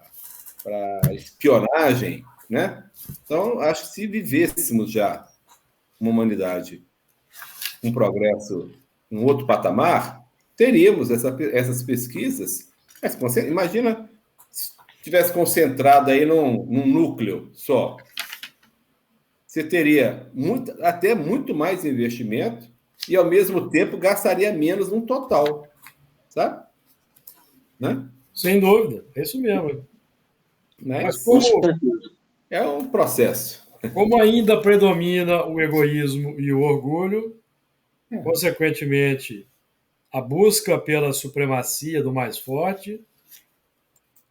espionagem, né? Então, acho que se vivêssemos já uma humanidade, um progresso, um outro patamar, teríamos essas pesquisas. Mas imagina se tivesse concentrado aí num núcleo só. Você teria até muito mais investimento e, ao mesmo tempo, gastaria menos no total. Sabe? Né? Sem dúvida, é isso mesmo. Mas como é um processo. Como ainda predomina o egoísmo e o orgulho, consequentemente, a busca pela supremacia do mais forte,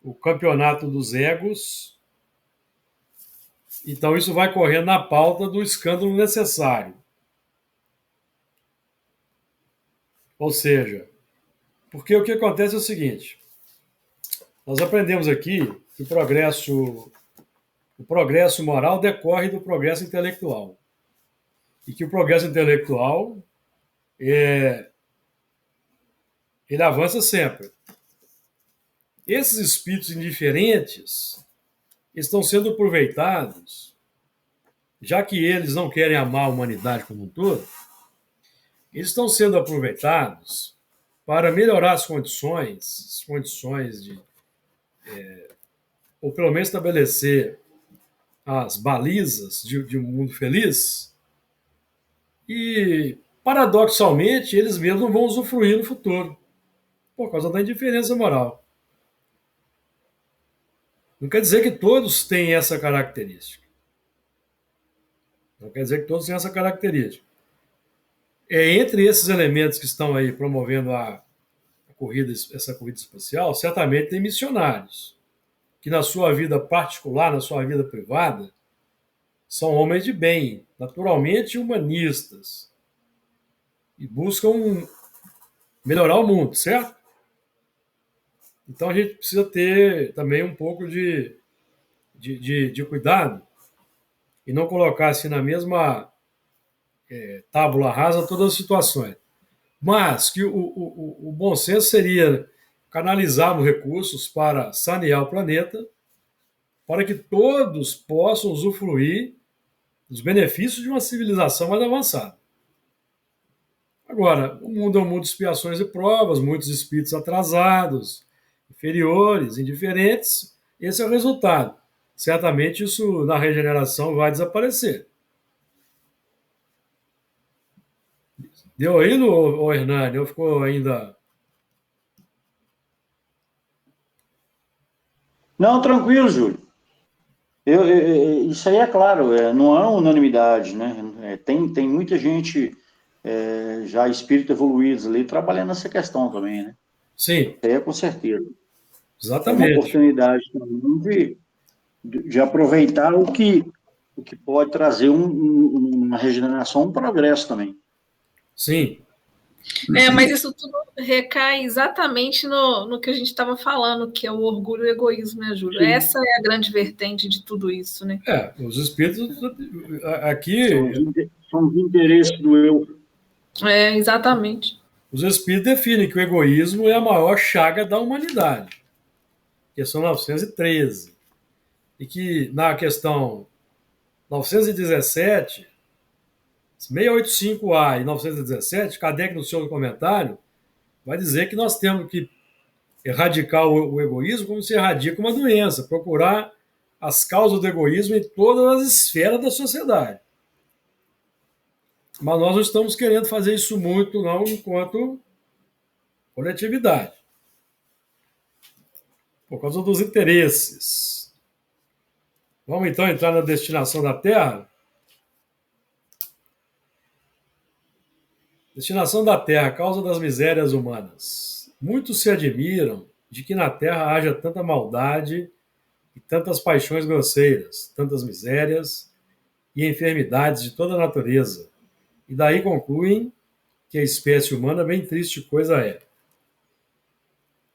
o campeonato dos egos. Então, isso vai correndo na pauta do escândalo necessário. Ou seja, porque o que acontece é o seguinte, nós aprendemos aqui que o progresso moral decorre do progresso intelectual. E que o progresso intelectual ele avança sempre. Esses espíritos indiferentes estão sendo aproveitados, já que eles não querem amar a humanidade como um todo, eles estão sendo aproveitados para melhorar as condições de, ou pelo menos estabelecer as balizas de um mundo feliz, e, paradoxalmente, eles mesmos não vão usufruir no futuro, por causa da indiferença moral. Não quer dizer que todos têm essa característica. Não quer dizer que todos têm essa característica. Entre esses elementos que estão aí promovendo essa corrida espacial, certamente tem missionários, que na sua vida particular, na sua vida privada, são homens de bem, naturalmente humanistas, e buscam melhorar o mundo, certo? Então a gente precisa ter também um pouco de cuidado e não colocar assim na mesma tábula rasa todas as situações. Mas que o bom senso seria canalizarmos recursos para sanear o planeta, para que todos possam usufruir dos benefícios de uma civilização mais avançada. Agora, o mundo é um mundo de expiações e provas, muitos espíritos atrasados, inferiores, indiferentes, Esse é o resultado. Certamente isso na regeneração vai desaparecer. Deu aí, no Hernani? Ou ficou ainda... Não, tranquilo, Júlio. Isso aí é claro, não é unanimidade, né? Tem muita gente já espírito evoluídos ali trabalhando nessa questão também, né? Sim, Isso aí é com certeza. É uma exatamente. oportunidade também de aproveitar o que pode trazer uma regeneração, um progresso também. Sim. Mas isso tudo recai exatamente no que a gente estava falando, que é o orgulho e o egoísmo, né, Júlio? Sim. Essa é a grande vertente de tudo isso, né? Os espíritos São aqui, são os interesses do eu. Exatamente. os espíritos definem que o egoísmo é a maior chaga da humanidade. Questão 913. E que na questão 917, 685A e 917, Kardec, no seu comentário, vai dizer que nós temos que erradicar o egoísmo como se erradica uma doença, procurar as causas do egoísmo em todas as esferas da sociedade. Mas nós não estamos querendo fazer isso muito, não, enquanto coletividade. Por causa dos interesses. Vamos então entrar na destinação da Terra? Destinação da Terra, causa das misérias humanas. Muitos se admiram de que na Terra haja tanta maldade e tantas paixões grosseiras, tantas misérias e enfermidades de toda a natureza. E daí concluem que a espécie humana bem triste coisa é.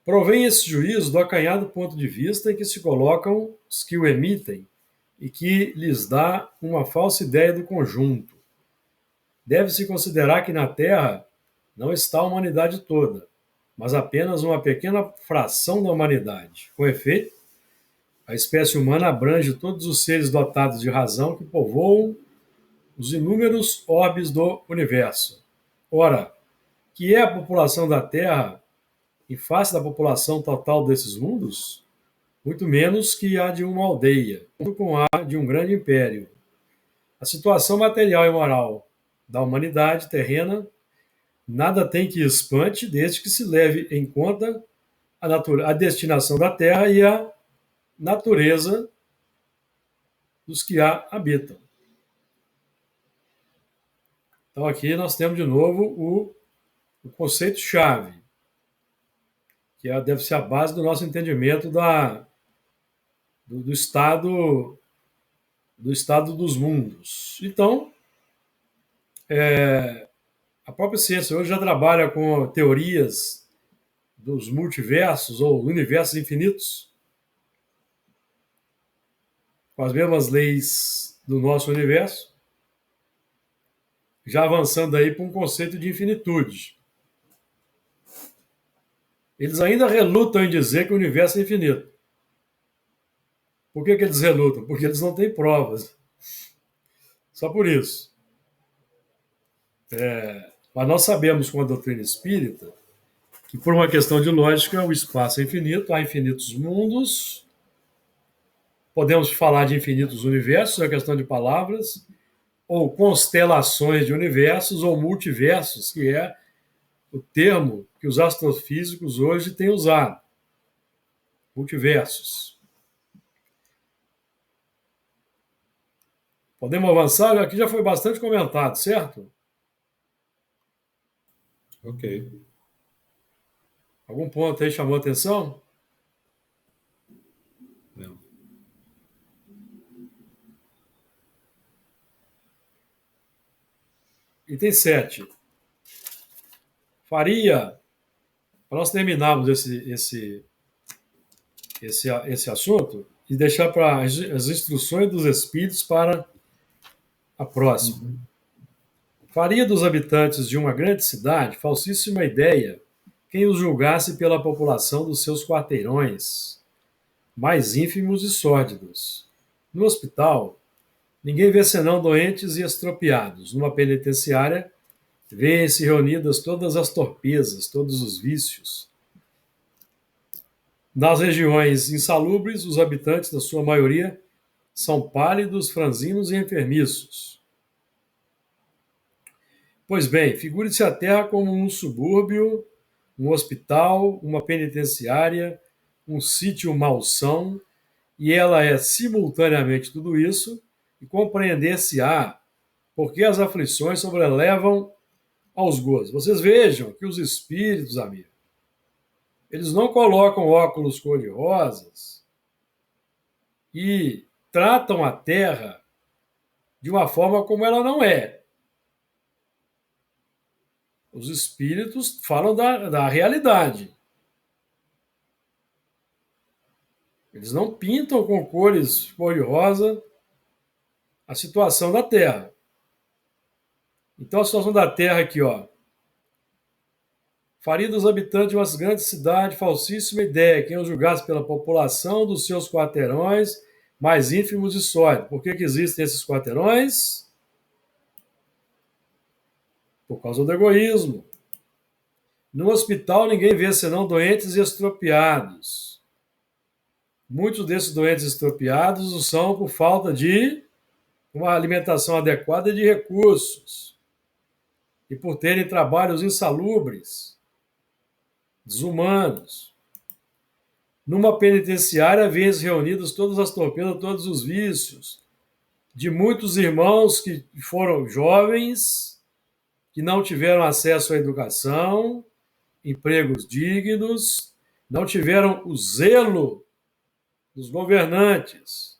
Provém esse juízo do acanhado ponto de vista em que se colocam os que o emitem e que lhes dá uma falsa ideia do conjunto. Deve-se considerar que na Terra não está a humanidade toda, mas apenas uma pequena fração da humanidade. Com efeito, a espécie humana abrange todos os seres dotados de razão que povoam os inúmeros orbes do universo. Ora, que é a população da Terra em face da população total desses mundos? Muito menos que a de uma aldeia, com a de um grande império. A situação material e moral da humanidade terrena nada tem que espante, desde que se leve em conta a destinação da Terra e a natureza dos que a habitam. Então aqui nós temos de novo o conceito-chave, que deve ser a base do nosso entendimento do estado dos mundos. Então, a própria ciência hoje já trabalha com teorias dos multiversos ou universos infinitos, com as mesmas leis do nosso universo, já avançando aí para um conceito de infinitude. Eles ainda relutam em dizer que o universo é infinito. Por que eles relutam? Porque eles não têm provas. Só por isso. Mas nós sabemos com a doutrina espírita que, por uma questão de lógica, o espaço é infinito, há infinitos mundos, podemos falar de infinitos universos, é uma questão de palavras, ou constelações de universos, ou multiversos, que é o termo que os astrofísicos hoje têm usado. Multiversos. Podemos avançar? Aqui já foi bastante comentado, certo? Ok. Algum ponto aí chamou a atenção? Não. Item 7. Faria, para nós terminarmos esse assunto, e deixar para as instruções dos espíritos para a próxima. Faria dos habitantes de uma grande cidade falsíssima ideia quem os julgasse pela população dos seus quarteirões, mais ínfimos e sórdidos. No hospital, ninguém vê senão doentes e estropiados. Numa penitenciária, vêem-se reunidas todas as torpezas, todos os vícios. Nas regiões insalubres, os habitantes, na sua maioria, são pálidos, franzinos e enfermiços. Pois bem, figure-se a Terra como um subúrbio, um hospital, uma penitenciária, um sítio malsão, e ela é simultaneamente tudo isso, e compreender-se-á porque as aflições sobrelevam aos gozos. Vocês vejam que os espíritos, amigos, eles não colocam óculos cor-de-rosas e tratam a Terra de uma forma como ela não é. Os espíritos falam da realidade. Eles não pintam com cores cor-de-rosa a situação da Terra. Então, a situação da Terra aqui, ó. Faria dos habitantes de uma grande cidade falsíssima ideia, quem os julgasse pela população dos seus quarteirões mais ínfimos e sólidos. Por que existem esses quarteirões? Por causa do egoísmo. No hospital, ninguém vê senão doentes e estropiados. Muitos desses doentes estropiados o são por falta de uma alimentação adequada e de recursos. E por terem trabalhos insalubres, desumanos. Numa penitenciária, vêem-se reunidos todas as torpezas, todos os vícios, de muitos irmãos que foram jovens, que não tiveram acesso à educação, empregos dignos, não tiveram o zelo dos governantes,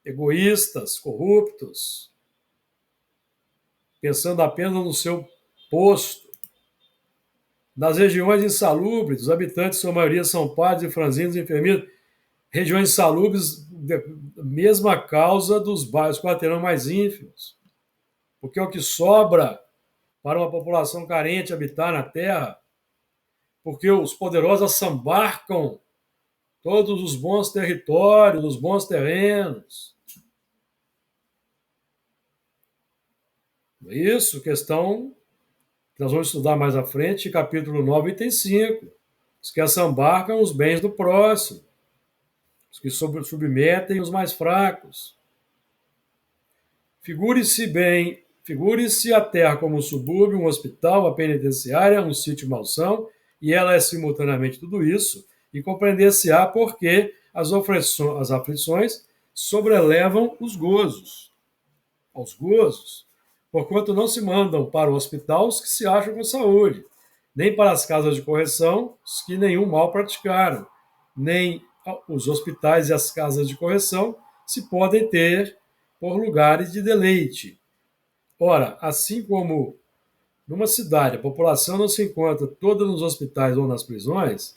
egoístas, corruptos, pensando apenas no seu posto. Nas regiões insalubres, os habitantes, sua maioria, são padres e franzinos e enfermeiros. Regiões insalubres, mesma causa dos bairros quarteirões mais ínfimos. Porque é o que sobra para uma população carente habitar na terra. Porque os poderosos assambarcam todos os bons territórios, os bons terrenos. Isso, questão que nós vamos estudar mais à frente, capítulo 9, item 5. Os que assambarcam os bens do próximo, os que submetem os mais fracos. Figure-se a terra como um subúrbio, um hospital, uma penitenciária, um sítio malsão, e ela é simultaneamente tudo isso, e compreender-se-á porque as aflições sobrelevam os gozos. Aos gozos, porquanto não se mandam para o hospital os que se acham com saúde, nem para as casas de correção os que nenhum mal praticaram, nem os hospitais e as casas de correção se podem ter por lugares de deleite. Ora, assim como numa cidade a população não se encontra toda nos hospitais ou nas prisões,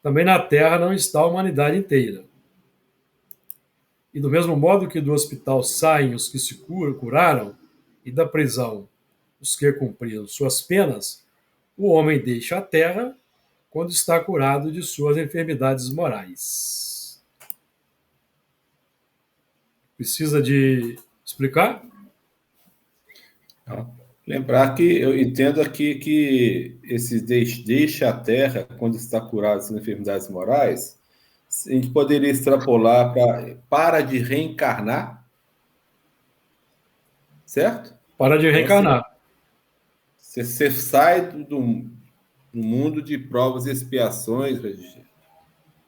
também na terra não está a humanidade inteira. E do mesmo modo que do hospital saem os que se curaram, e da prisão os que cumpriram suas penas, o homem deixa a terra quando está curado de suas enfermidades morais. Precisa de explicar? Lembrar que eu entendo aqui que esse deixa a terra quando está curado de suas enfermidades morais, a gente poderia extrapolar para de reencarnar, certo? Para de reencarnar. Você sai do mundo de provas e expiações,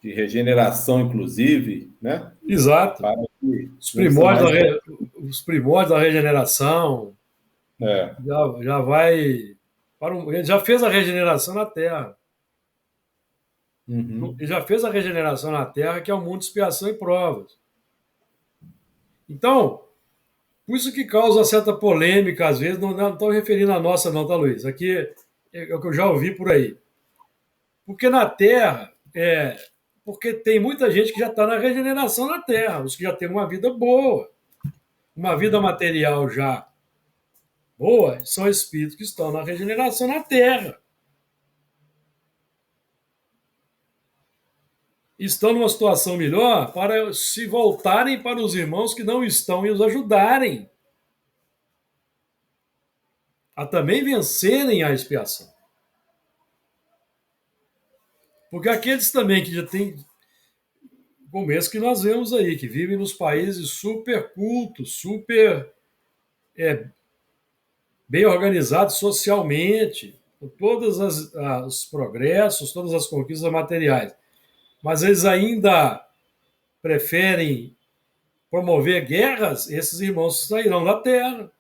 de regeneração, inclusive, né? Exato. Os primórdios da regeneração. Já vai. Ele já fez a regeneração na Terra. Uhum. Ele já fez a regeneração na Terra, que é o mundo de expiação e provas. Então, por isso que causa certa polêmica, às vezes, não estou referindo a nossa, não, tá, Luiz? Aqui é o que eu já ouvi por aí. Porque na Terra, porque tem muita gente que já está na regeneração na Terra, os que já têm uma vida boa, uma vida material já boa, são espíritos que estão na regeneração na Terra. Estão numa situação melhor para se voltarem para os irmãos que não estão e os ajudarem a também vencerem a expiação. Porque aqueles também que já têm, como esse que nós vemos aí, que vivem nos países super cultos, super bem organizados socialmente, com todos os progressos, todas as conquistas materiais, mas eles ainda preferem promover guerras, esses irmãos sairão da terra.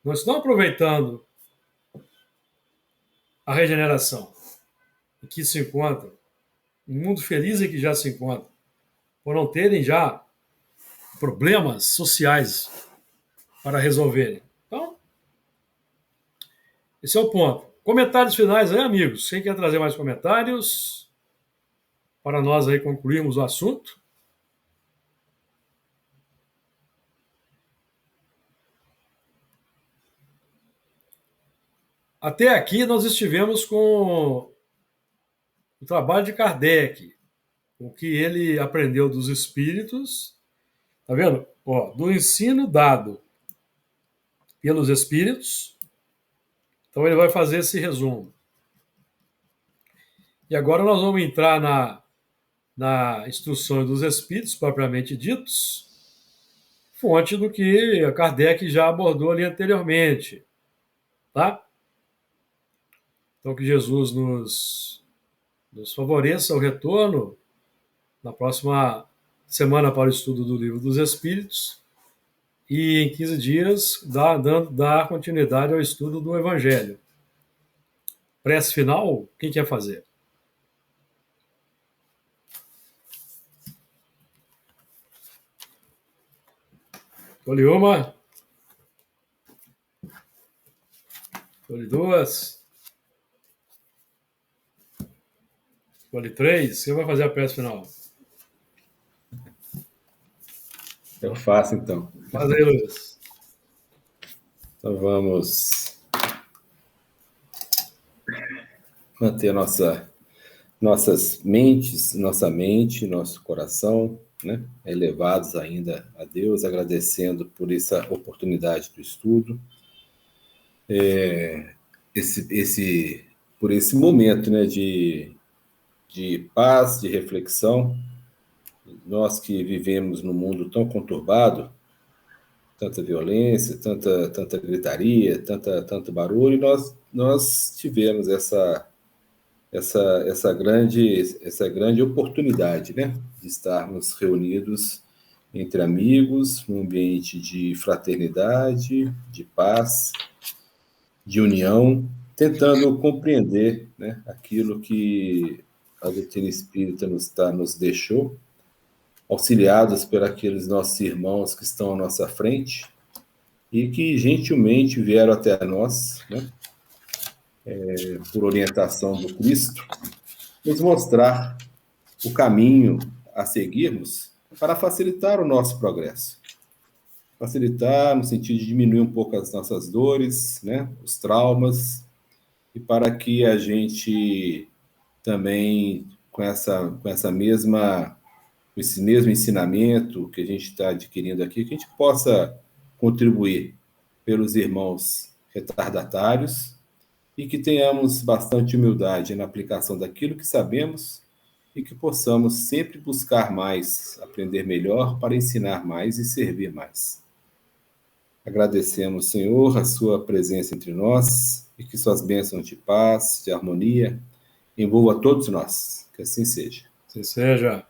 Não estão aproveitando a regeneração em que se encontram, um mundo feliz em que já se encontram, por não terem já problemas sociais para resolverem. Então, esse é o ponto. Comentários finais aí, amigos. Quem quer trazer mais comentários para nós aí concluirmos o assunto? Até aqui nós estivemos com o trabalho de Kardec, o que ele aprendeu dos espíritos, tá vendo? Ó, do ensino dado pelos espíritos. Então ele vai fazer esse resumo. E agora nós vamos entrar na instrução dos espíritos, propriamente ditos, fonte do que a Kardec já abordou ali anteriormente. Tá? Então que Jesus nos favoreça o retorno na próxima semana para o estudo do Livro dos Espíritos e em 15 dias dar continuidade ao estudo do Evangelho. Prece final, quem quer fazer? Escolhe uma. Escolhe duas. Escolhe três. Quem vai fazer a prece final? Eu faço, então. Faz aí, Luiz. Então vamos manter nossas mentes, nossa mente, nosso coração, né, elevados ainda a Deus, agradecendo por essa oportunidade do estudo, por esse momento, né, de paz, de reflexão. Nós que vivemos num mundo tão conturbado, tanta violência, tanta gritaria, tanto barulho, nós tivemos essa grande oportunidade, né, de estarmos reunidos entre amigos, num ambiente de fraternidade, de paz, de união, tentando compreender, né, aquilo que a doutrina espírita nos deixou, auxiliados por aqueles nossos irmãos que estão à nossa frente e que gentilmente vieram até nós, né, por orientação do Cristo, nos mostrar o caminho a seguirmos para facilitar o nosso progresso. Facilitar no sentido de diminuir um pouco as nossas dores, né, os traumas, e para que a gente também, com esse mesmo ensinamento que a gente está adquirindo aqui, que a gente possa contribuir pelos irmãos retardatários e que tenhamos bastante humildade na aplicação daquilo que sabemos e que possamos sempre buscar mais, aprender melhor para ensinar mais e servir mais. Agradecemos, Senhor, a sua presença entre nós e que suas bênçãos de paz, de harmonia, envolva todos nós. Que assim seja. Assim seja.